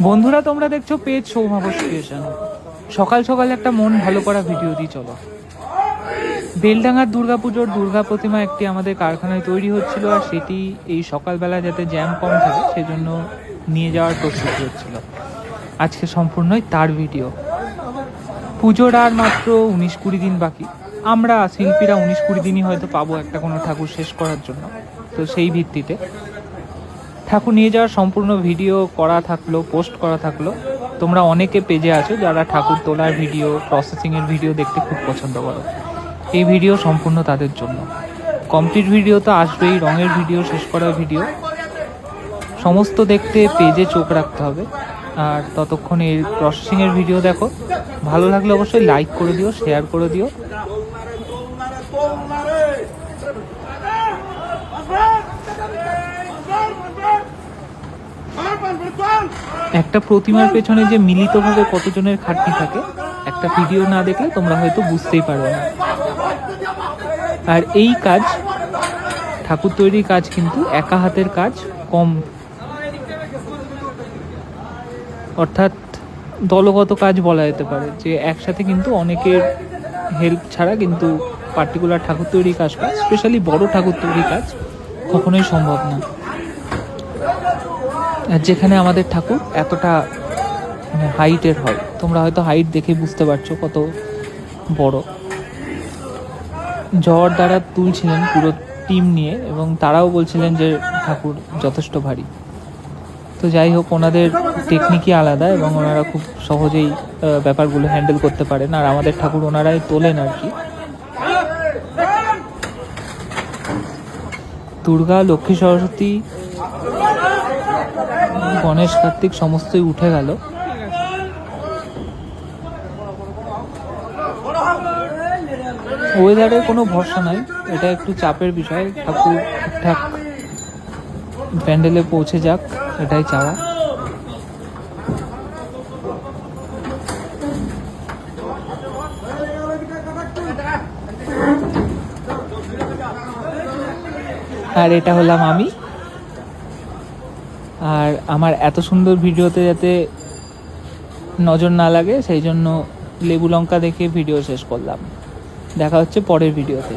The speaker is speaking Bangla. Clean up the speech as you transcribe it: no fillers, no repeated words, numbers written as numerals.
বন্ধুরা, তোমরা দেখছো পেজ সৌভাগ্য ক্রিয়েশন। সকাল সকাল একটা মন ভালো করা ভিডিও দিয়ে চলো। বেলডাঙ্গার দুর্গাপুজোর দুর্গা প্রতিমা একটি আমাদের কারখানায় তৈরি হচ্ছিল, আর সেটি এই সকালবেলা যাতে জ্যাম কম থাকে সেজন্য নিয়ে যাওয়ার প্রস্তুতি হচ্ছিল। আজকে সম্পূর্ণই তার ভিডিও। পুজোর আর মাত্র 19-20 দিন বাকি। আমরা শিল্পীরা 19-20 দিনই হয়তো পাবো একটা কোনো ঠাকুর শেষ করার জন্য। তো সেই ভিত্তিতে ঠাকুর নিয়ে যাওয়ার সম্পূর্ণ ভিডিও করা থাকলো, পোস্ট করা থাকলো। তোমরা অনেকে পেজে আছো যারা ঠাকুর তোলার ভিডিও, প্রসেসিংয়ের ভিডিও দেখতে খুব পছন্দ করো। এই ভিডিও সম্পূর্ণ তাদের জন্য। কমপ্লিট ভিডিও তো আসবেই, রঙের ভিডিও, শেষ করার ভিডিও, সমস্ত দেখতে পেজে চোখ রাখতে হবে। আর ততক্ষণ এই প্রসেসিংয়ের ভিডিও দেখো। ভালো লাগলে অবশ্যই লাইক করে দিও, শেয়ার করে দিও। একটা প্রতিমার পেছনে যে মিলিতভাবে কতজনের খাটনি থাকে, একটা ভিডিও না দেখলে তোমরা হয়তো বুঝতেই পারবে না। আর এই কাজ, ঠাকুর তৈরির কাজ কিন্তু একা হাতের কাজ কম, অর্থাৎ দলগত কাজ বলা যেতে পারে। যে একসাথে কিন্তু অনেকের হেল্প ছাড়া কিন্তু পার্টিকুলার ঠাকুর তৈরি কাজ, স্পেশালি বড় ঠাকুর তৈরি কাজ কখনোই সম্ভব না। আর যেখানে আমাদের ঠাকুর এতটা হাইটের হয়, তোমরা হয়তো হাইট দেখে বুঝতে পারছো কত বড়। ঝড় দ্বারা তুলছিলেন পুরো টিম নিয়ে, এবং তারাও বলছিলেন যে ঠাকুর যথেষ্ট ভারী। তো যাই হোক, ওনাদের টেকনিকই আলাদা এবং ওনারা খুব সহজেই ব্যাপারগুলো হ্যান্ডেল করতে পারেন। আর আমাদের ঠাকুর ওনারাই তোলেন আর কি। দুর্গা, লক্ষ্মী, সরস্বতী, গণেশ, কার্তিক সমস্তই উঠে গেল। ওয়েদারের কোনো ভরসা নাই, এটা একটু চাপের বিষয়। ঠাকুর ঠিকঠাক প্যান্ডেলে পৌঁছে যাক, এটাই চাওয়া। আর এটা হলাম আমি। আর আমার এত সুন্দর ভিডিওতে যাতে নজর না লাগে সেই জন্য লেবু লঙ্কা দেখে ভিডিও শেষ করলাম। দেখা হচ্ছে পরের ভিডিওতে।